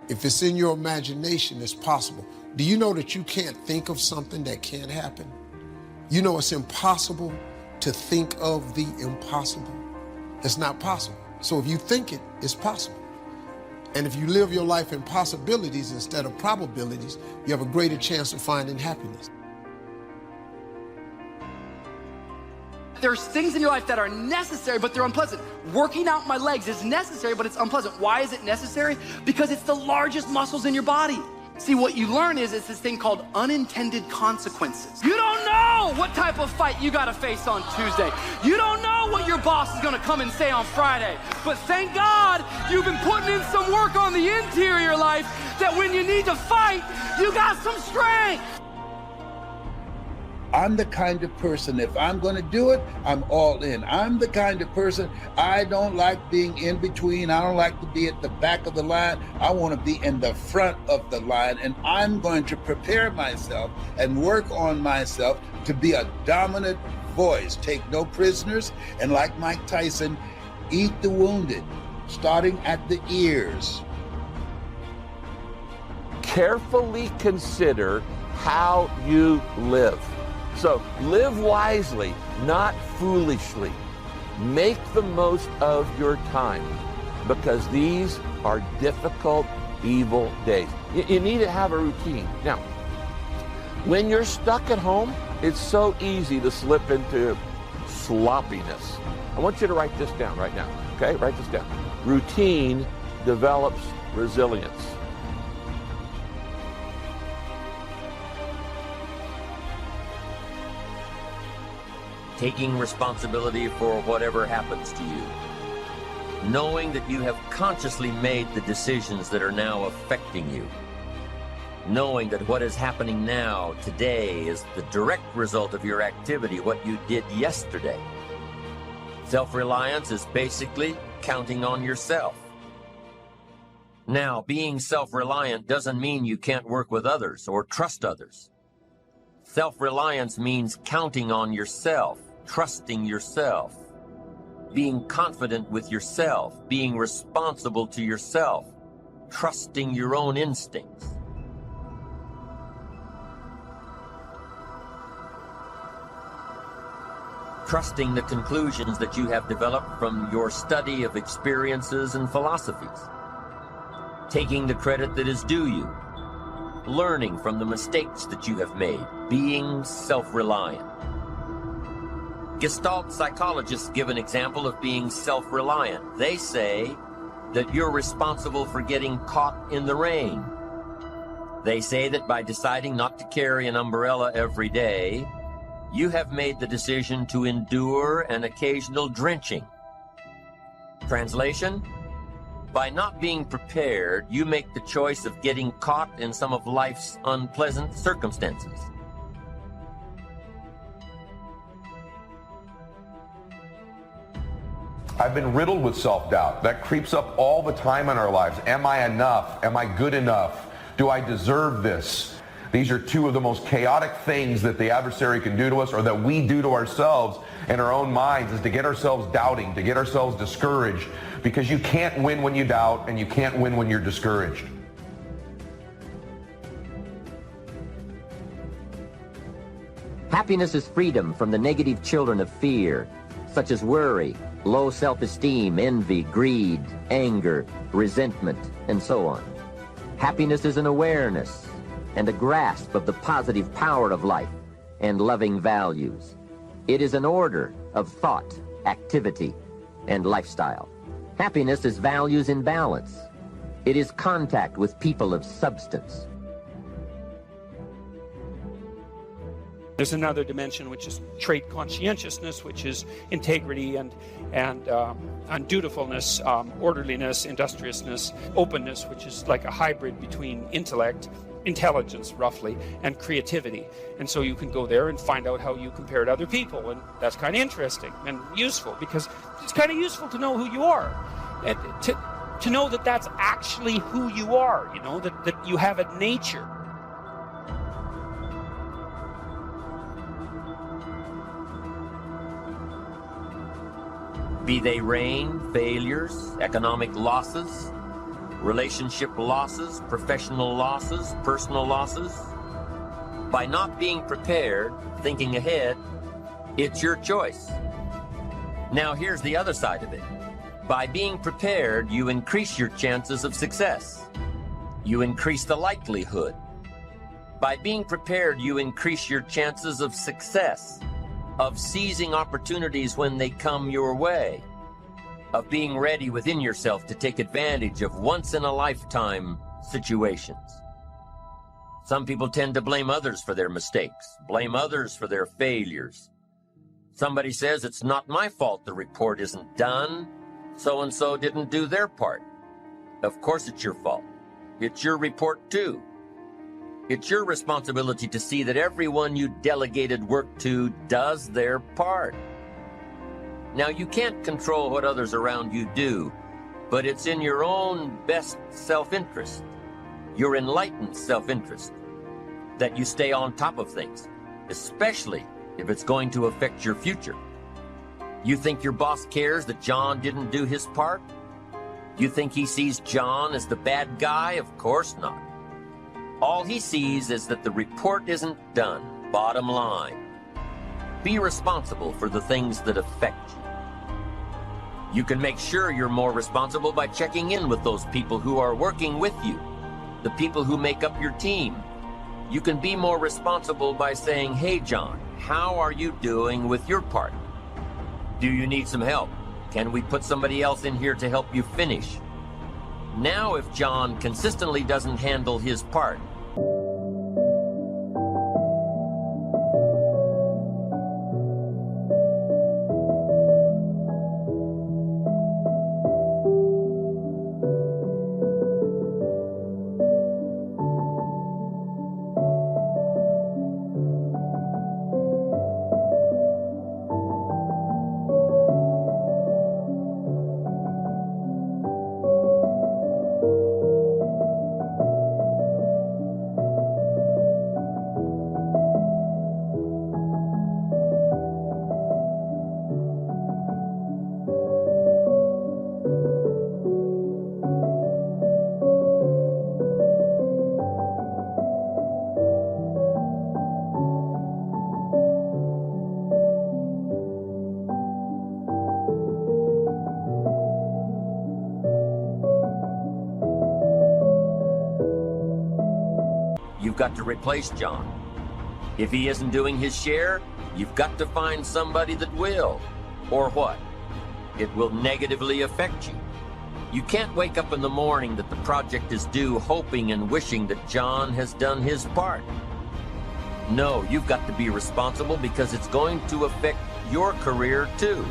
If it's in your imagination, it's possible. Do you know that you can't think of something that can't happen? You know it's impossible to think of the impossible. It's not possible. So if you think it, it's possible. And if you live your life in possibilities instead of probabilities, you have a greater chance of finding happiness. There's things in your life that are necessary, but they're unpleasant. Working out my legs is necessary, but it's unpleasant. Why is it necessary? Because it's the largest muscles in your body. See, what you learn is it's this thing called unintended consequences. You don't know what type of fight you gotta face on Tuesday. You don't know what your boss is gonna come and say on Friday. But thank God you've been putting in some work on the interior life that when you need to fight, you got some strength. I'm the kind of person, if I'm going to do it, I'm all in. I'm the kind of person, I don't like being in between. I don't like to be at the back of the line. I want to be in the front of the line, and I'm going to prepare myself and work on myself to be a dominant voice. Take no prisoners, and like Mike Tyson, eat the wounded, starting at the ears. Carefully consider how you live. So live wisely, not foolishly. Make the most of your time, because these are difficult, evil days. You need to have a routine. Now, when you're stuck at home, it's so easy to slip into sloppiness. I want you to write this down right now, okay? Write this down. Routine develops resilience. Taking responsibility for whatever happens to you. Knowing that you have consciously made the decisions that are now affecting you. Knowing that what is happening now, today, is the direct result of your activity, what you did yesterday. Self-reliance is basically counting on yourself. Now, being self-reliant doesn't mean you can't work with others or trust others. Self-reliance means counting on yourself, trusting yourself, being confident with yourself, being responsible to yourself, trusting your own instincts. Trusting the conclusions that you have developed from your study of experiences and philosophies. Taking the credit that is due you. Learning from the mistakes that you have made, being self-reliant. Gestalt psychologists give an example of being self-reliant. They say that you're responsible for getting caught in the rain. They say that by deciding not to carry an umbrella every day, you have made the decision to endure an occasional drenching. Translation? By not being prepared, you make the choice of getting caught in some of life's unpleasant circumstances. I've been riddled with self-doubt. That creeps up all the time in our lives. Am I enough? Am I good enough? Do I deserve this? These are two of the most chaotic things that the adversary can do to us, or that we do to ourselves in our own minds, is to get ourselves doubting, to get ourselves discouraged, because you can't win when you doubt, and you can't win when you're discouraged. Happiness is freedom from the negative children of fear, such as worry, low self-esteem, envy, greed, anger, resentment, and so on. Happiness is an awareness and a grasp of the positive power of life and loving values. It is an order of thought, activity, and lifestyle. Happiness is values in balance. It is contact with people of substance. There's another dimension, which is trait conscientiousness, which is integrity and dutifulness, orderliness, industriousness, openness, which is like a hybrid between intellect, intelligence, roughly, and creativity. And so you can go there and find out how you compare to other people, and that's kind of interesting and useful, because it's kind of useful to know who you are, and to know that that's actually who you are, you know, that you have a nature. Be they rain, failures, economic losses, relationship losses, professional losses, personal losses. By not being prepared, thinking ahead, it's your choice. Now here's the other side of it. By being prepared, you increase your chances of success. You increase the likelihood. By being prepared, you increase your chances of success, of seizing opportunities when they come your way, of being ready within yourself to take advantage of once-in-a-lifetime situations. Some people tend to blame others for their mistakes, blame others for their failures. Somebody says, it's not my fault the report isn't done. So-and-so didn't do their part. Of course it's your fault. It's your report too. It's your responsibility to see that everyone you delegated work to does their part. Now, you can't control what others around you do, but it's in your own best self-interest, your enlightened self-interest, that you stay on top of things, especially if it's going to affect your future. You think your boss cares that John didn't do his part? You think he sees John as the bad guy? Of course not. All he sees is that the report isn't done, bottom line. Be responsible for the things that affect you. You can make sure you're more responsible by checking in with those people who are working with you, the people who make up your team. You can be more responsible by saying, hey, John, how are you doing with your part? Do you need some help? Can we put somebody else in here to help you finish? Now, if John consistently doesn't handle his part, you've got to replace John. If he isn't doing his share, you've got to find somebody that will. Or what? It will negatively affect you. You can't wake up in the morning that the project is due hoping and wishing that John has done his part. No, you've got to be responsible because it's going to affect your career too.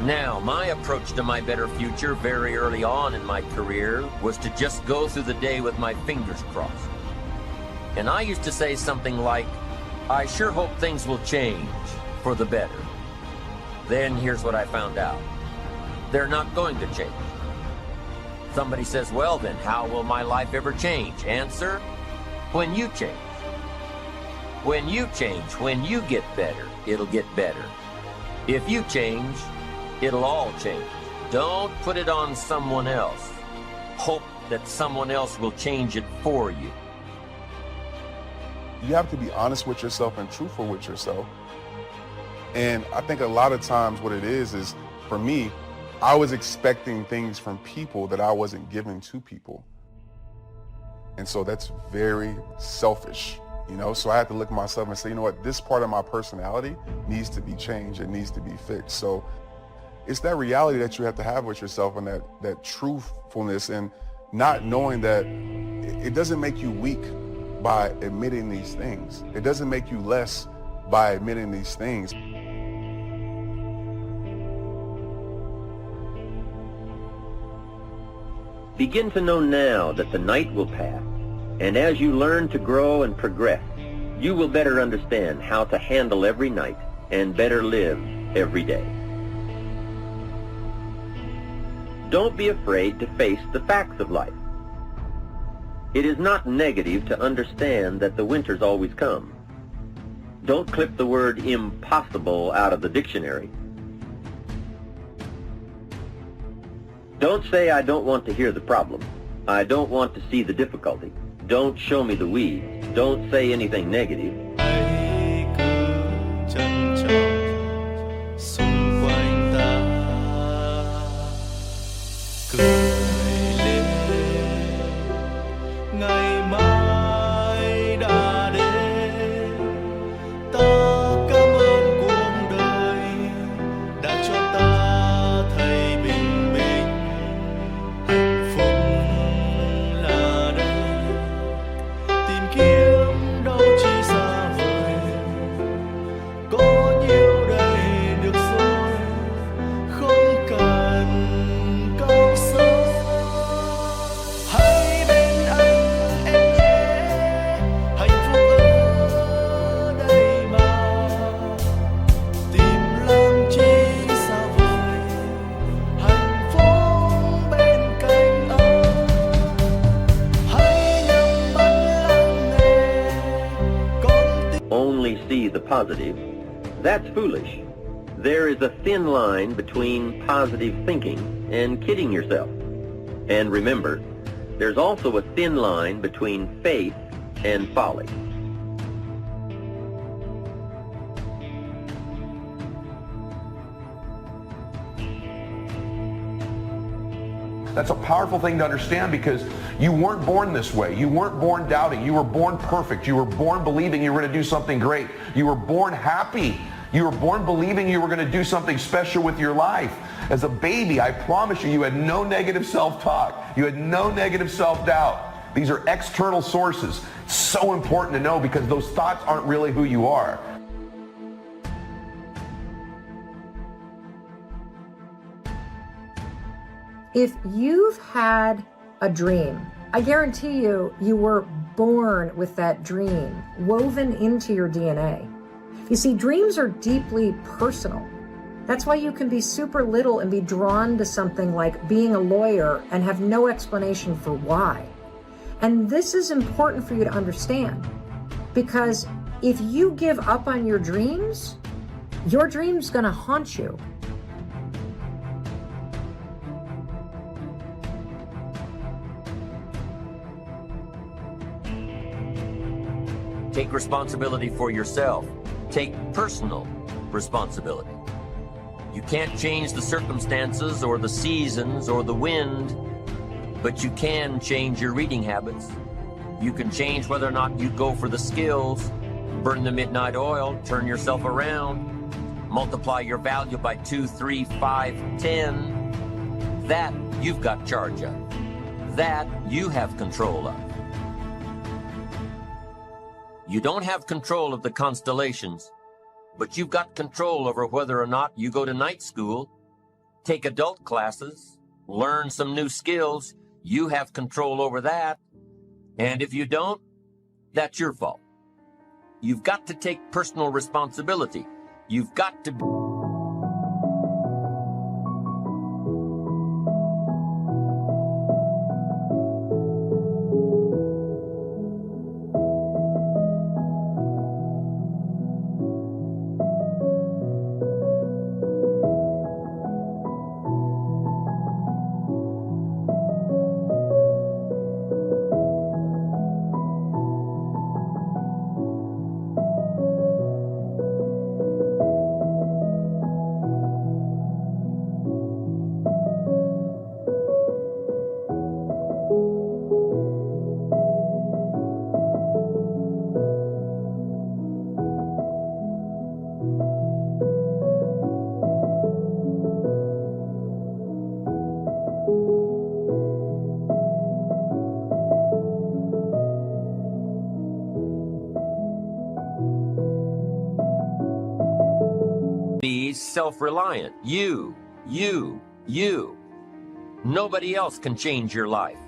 Now, my approach to my better future very early on in my career was to just go through the day with my fingers crossed. And I used to say something like, I sure hope things will change for the better. Then here's what I found out. They're not going to change. Somebody says, well then, how will my life ever change? Answer, when you change. When you change, when you get better, it'll get better. If you change, it'll all change. Don't put it on someone else. Hope that someone else will change it for you. You have to be honest with yourself and truthful with yourself. And I think a lot of times what it is for me, I was expecting things from people that I wasn't giving to people. And so that's very selfish, you know? So I had to look at myself and say, you know what, this part of my personality needs to be changed. It needs to be fixed. So it's that reality that you have to have with yourself and that truthfulness, and not knowing that it doesn't make you weak by admitting these things. It doesn't make you less by admitting these things. begin to know now that the night will pass, and as you learn to grow and progress, you will better understand how to handle every night and better live every day. Don't be afraid to face the facts of life. It is not negative to understand that the winters always come. Don't clip the word impossible out of the dictionary. Don't say I don't want to hear the problem. I don't want to see the difficulty. Don't show me the weeds. Don't say anything negative. Hãy cứ trân trọng xung quanh ta, cười lên, ngày mai đã đến. Ta cảm ơn cuộc đời đã cho ta thấy bình minh. Hạnh phúc là đây, tìm kiếm đâu chỉ xa vời. Có nhiều đây được rồi, không cần cao xa. Hãy bên anh em nhé, hạnh phúc ở đây mà. Tìm làm chi xa vời, hạnh phúc bên cạnh anh. Hãy nhắm mắt lắng nghe con tim. Only see the positive. That's foolish. There is a thin line between positive thinking and kidding yourself. And remember, there's also a thin line between faith and folly. That's a powerful thing to understand because you weren't born this way. You weren't born doubting. You were born perfect. You were born believing you were going to do something great. You were born happy. You were born believing you were going to do something special with your life. As a baby, I promise you, you had no negative self-talk. You had no negative self-doubt. These are external sources. So important to know because those thoughts aren't really who you are. If you've had a dream, I guarantee you, you were born with that dream woven into your DNA. You see, dreams are deeply personal. That's why you can be super little and be drawn to something like being a lawyer and have no explanation for why. And this is important for you to understand because if you give up on your dream's gonna haunt you. Take responsibility for yourself. Take personal responsibility. You can't change the circumstances or the seasons or the wind, but you can change your reading habits. You can change whether or not you go for the skills, burn the midnight oil, turn yourself around, multiply your value by 2, 3, 5, 10. That you've got charge of. That you have control of. You don't have control of the constellations, but you've got control over whether or not you go to night school, take adult classes, learn some new skills. You have control over that. And if you don't, that's your fault. You've got to take personal responsibility. You've got to be self-reliant. You. Nobody else can change your life,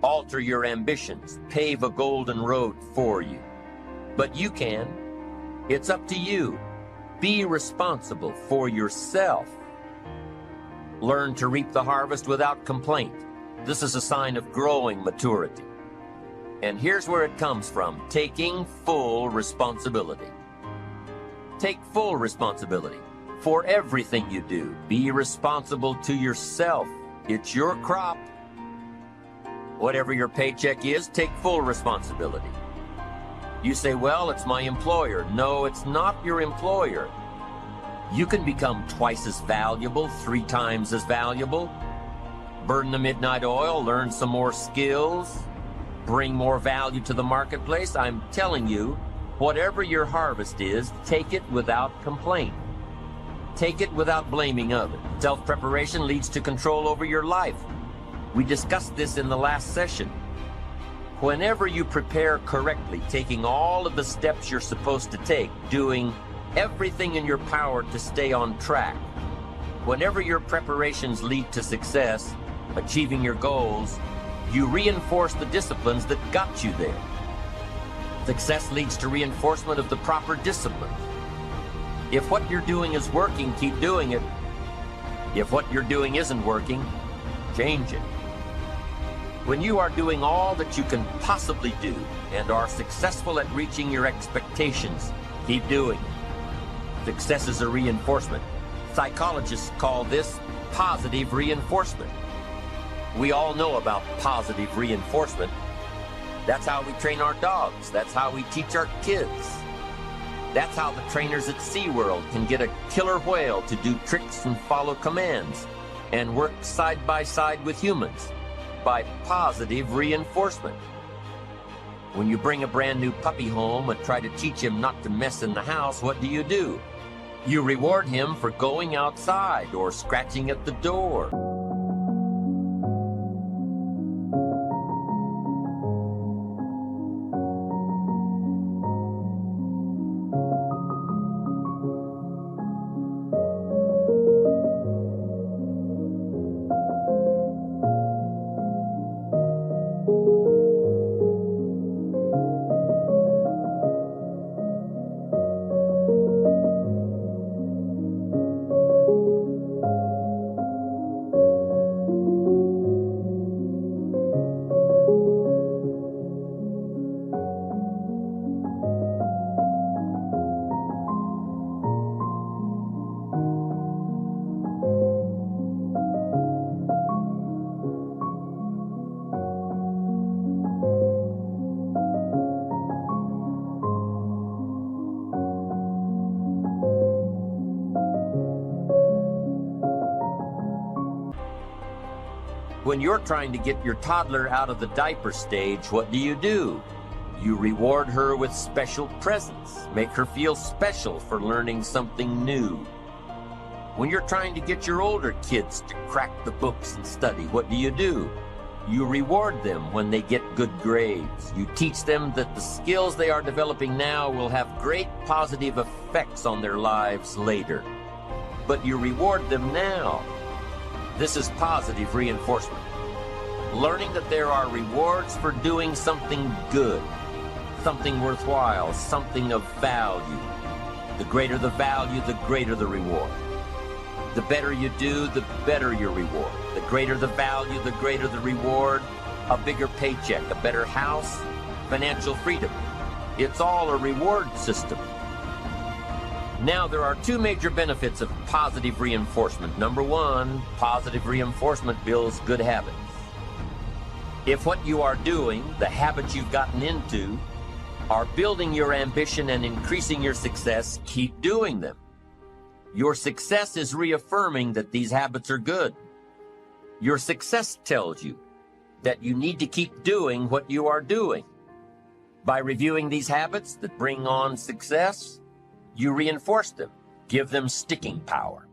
alter your ambitions, pave a golden road for you. But you can. It's up to you. Be responsible for yourself. Learn to reap the harvest without complaint. This is a sign of growing maturity. And here's where it comes from: taking full responsibility. Take full responsibility for everything you do. Be responsible to yourself. It's your crop. Whatever your paycheck is, take full responsibility. You say, well, it's my employer. No, it's not your employer. You can become twice as valuable, 3 times as valuable. Burn the midnight oil, learn some more skills, bring more value to the marketplace. I'm telling you, whatever your harvest is, take it without complaint. Take it without blaming others. Self-preparation leads to control over your life. We discussed this in the last session. Whenever you prepare correctly, taking all of the steps you're supposed to take, doing everything in your power to stay on track, whenever your preparations lead to success, achieving your goals, you reinforce the disciplines that got you there. Success leads to reinforcement of the proper disciplines. If what you're doing is working, keep doing it. If what you're doing isn't working, change it. When you are doing all that you can possibly do and are successful at reaching your expectations, keep doing it. Success is a reinforcement. Psychologists call this positive reinforcement. We all know about positive reinforcement. That's how we train our dogs. That's how we teach our kids. That's how the trainers at SeaWorld can get a killer whale to do tricks and follow commands and work side by side with humans by positive reinforcement. When you bring a brand new puppy home and try to teach him not to mess in the house, what do? You reward him for going outside or scratching at the door. When you're trying to get your toddler out of the diaper stage, what do? You reward her with special presents, make her feel special for learning something new. When you're trying to get your older kids to crack the books and study, what do? You reward them when they get good grades. You teach them that the skills they are developing now will have great positive effects on their lives later. But you reward them now. This is positive reinforcement. Learning that there are rewards for doing something good, something worthwhile, something of value. The greater the value, the greater the reward. The better you do, the better your reward. The greater the value, the greater the reward. A bigger paycheck, a better house, financial freedom. It's all a reward system. Now, there are 2 major benefits of positive reinforcement. Number 1, positive reinforcement builds good habits. If what you are doing, the habits you've gotten into, are building your ambition and increasing your success, keep doing them. Your success is reaffirming that these habits are good. Your success tells you that you need to keep doing what you are doing. By reviewing these habits that bring on success, you reinforce them, give them sticking power.